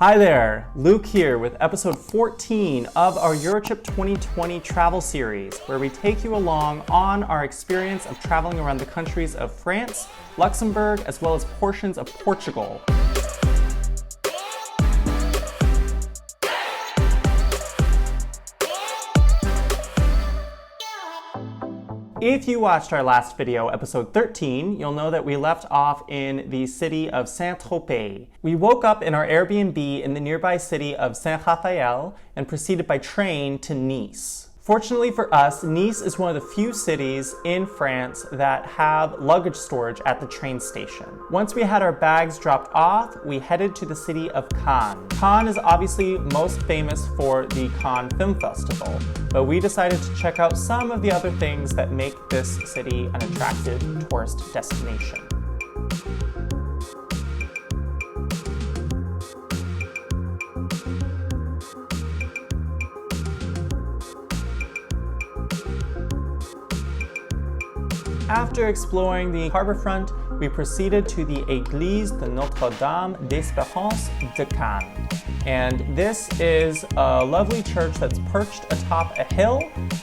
Hi there, Luke here with episode 14 of our Eurotrip 2020 travel series, where we take you along on our experience of traveling around the countries of France, Luxembourg, as well as portions of Portugal. If you watched our last video, episode 13, you'll know that we left off in the city of Saint-Tropez. We woke up in our Airbnb in the nearby city of Saint-Raphael and proceeded by train to Nice. Fortunately for us, Nice is one of the few cities in France that have luggage storage at the train station. Once we had our bags dropped off, we headed to the city of Cannes. Cannes is obviously most famous for the Cannes Film Festival, but we decided to check out some of the other things that make this city an attractive tourist destination. After exploring the harborfront, we proceeded to the Église de Notre-Dame d'Espérance de Cannes. And this is a lovely church that's perched atop a hill,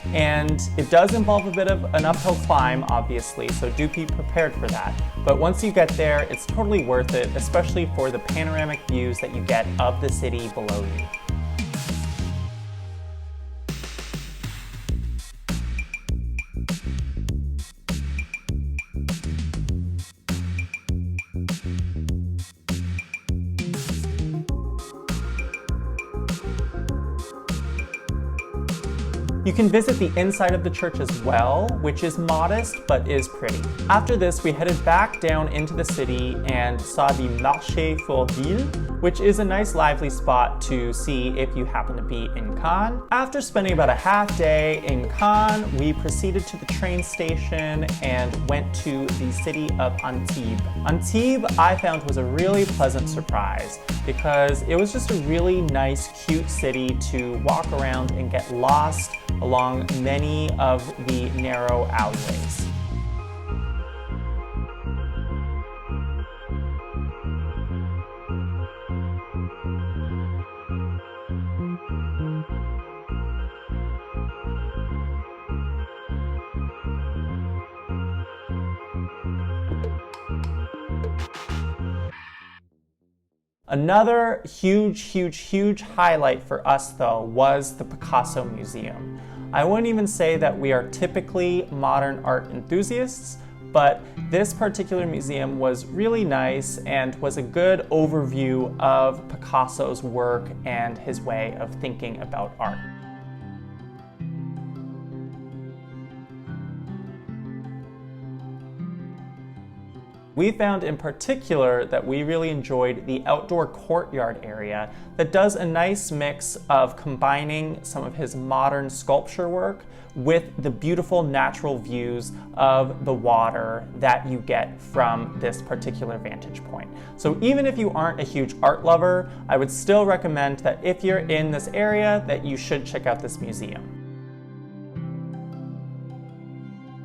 and it does involve a bit of an uphill climb, obviously, so do be prepared for that. But once you get there, it's totally worth it, especially for the panoramic views that you get of the city below you. You can visit the inside of the church as well, which is modest but is pretty. After this, we headed back down into the city and saw the Marché Fourville, which is a nice lively spot to see if you happen to be in Cannes. After spending about a half day in Cannes, we proceeded to the train station and went to the city of Antibes. Antibes, I found, was a really pleasant surprise because it was just a really nice, cute city to walk around and get lost along many of the narrow alleyways. Another huge highlight for us, though, was the Picasso Museum. I wouldn't even say that we are typically modern art enthusiasts, but this particular museum was really nice and was a good overview of Picasso's work and his way of thinking about art. We found in particular that we really enjoyed the outdoor courtyard area that does a nice mix of combining some of his modern sculpture work with the beautiful natural views of the water that you get from this particular vantage point. So even if you aren't a huge art lover, I would still recommend that if you're in this area that you should check out this museum.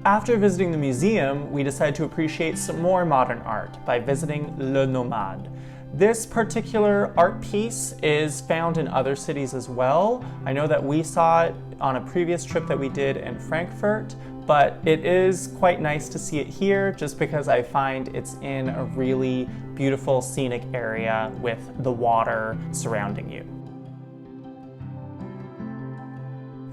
After visiting the museum, we decided to appreciate some more modern art by visiting Le Nomade. This particular art piece is found in other cities as well. I know that we saw it on a previous trip that we did in Frankfurt, but it is quite nice to see it here just because I find it's in a really beautiful scenic area with the water surrounding you.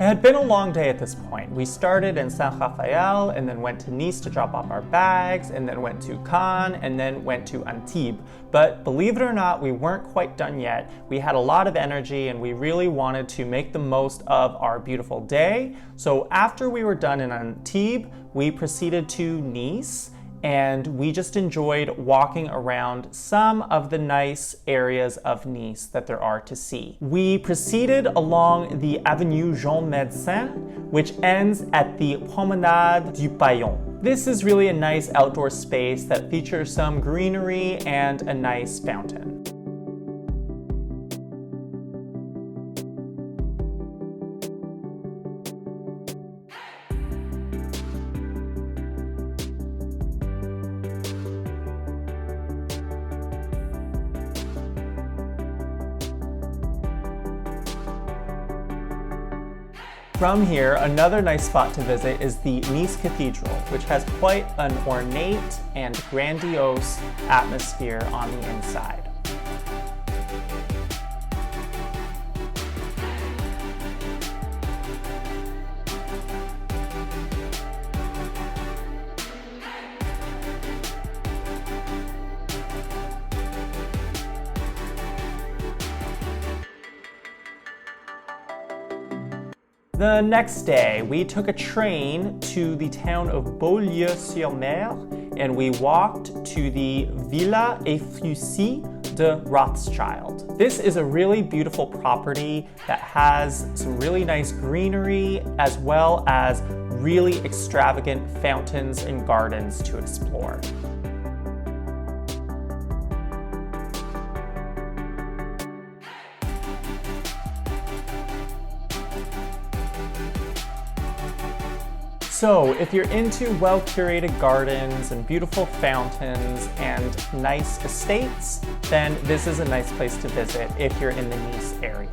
It had been a long day at this point. We started in Saint-Raphael and then went to Nice to drop off our bags and then went to Cannes and then went to Antibes. But believe it or not, we weren't quite done yet. We had a lot of energy and we really wanted to make the most of our beautiful day. So after we were done in Antibes, we proceeded to Nice, and we just enjoyed walking around some of the nice areas of Nice that there are to see. We proceeded along the Avenue Jean Médecin, which ends at the Promenade du Paillon. This is really a nice outdoor space that features some greenery and a nice fountain. From here, another nice spot to visit is the Nice Cathedral, which has quite an ornate and grandiose atmosphere on the inside. The next day, we took a train to the town of Villefranche sur Mer, and we walked to the Villa Ephrussi de Rothschild. This is a really beautiful property that has some really nice greenery as well as really extravagant fountains and gardens to explore. So if you're into well-curated gardens and beautiful fountains and nice estates, then this is a nice place to visit if you're in the Nice area.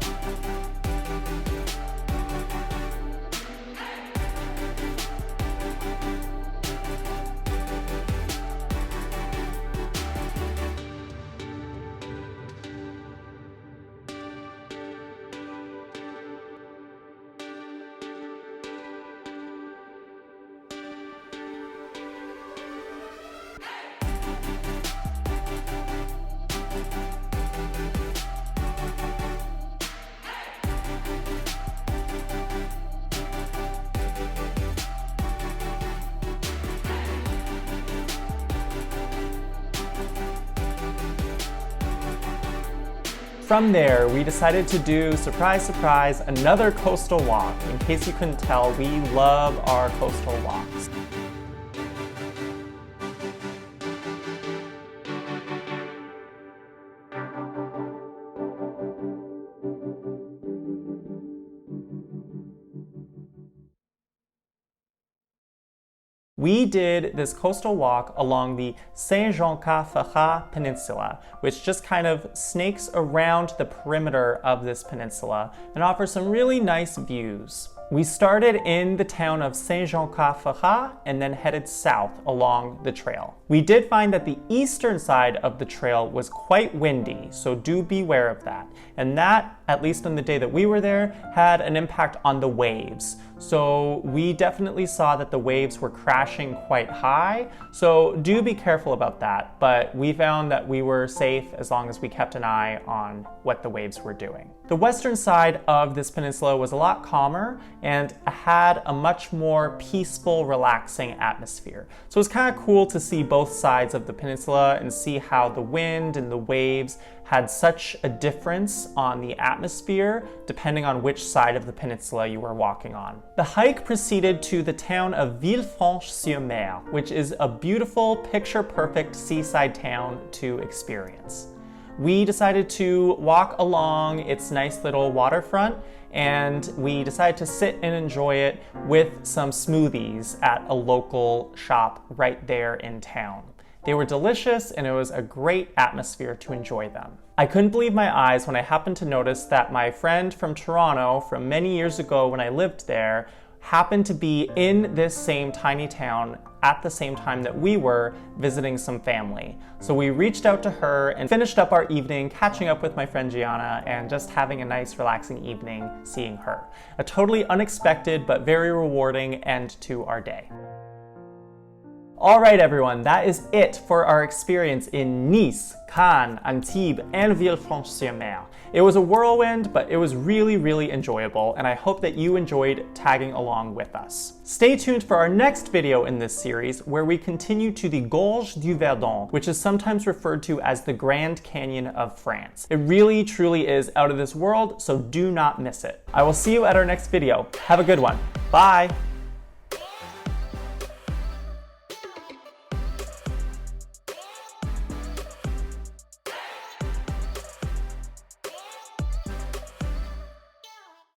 From there, we decided to do, surprise, surprise, another coastal walk. In case you couldn't tell, we love our coastal walks. We did this coastal walk along the Saint-Jean-Cap-Ferrat peninsula, which just kind of snakes around the perimeter of this peninsula and offers some really nice views. We started in the town of Saint-Jean-Cap-Ferrat and then headed south along the trail. We did find that the eastern side of the trail was quite windy, so do beware of that. And that, at least on the day that we were there, had an impact on the waves. So we definitely saw that the waves were crashing quite high, so do be careful about that. But we found that we were safe as long as we kept an eye on what the waves were doing. The western side of this peninsula was a lot calmer and had a much more peaceful, relaxing atmosphere. So it was kind of cool to see both sides of the peninsula and see how the wind and the waves had such a difference on the atmosphere depending on which side of the peninsula you were walking on. The hike proceeded to the town of Villefranche sur Mer, which is a beautiful, picture-perfect seaside town to experience. We decided to walk along its nice little waterfront, and we decided to sit and enjoy it with some smoothies at a local shop right there in town. They were delicious, and it was a great atmosphere to enjoy them. I couldn't believe my eyes when I happened to notice that my friend from Toronto from many years ago when I lived there happened to be in this same tiny town at the same time that we were visiting some family. So we reached out to her and finished up our evening catching up with my friend Gianna and just having a nice relaxing evening seeing her. A totally unexpected but very rewarding end to our day. All right, everyone, that is it for our experience in Nice, Cannes, Antibes, and Villefranche sur Mer. It was a whirlwind, but it was really, really enjoyable, and I hope that you enjoyed tagging along with us. Stay tuned for our next video in this series, where we continue to the Gorge du Verdon, which is sometimes referred to as the Grand Canyon of France. It really, truly is out of this world, so do not miss it. I will see you at our next video. Have a good one. Bye!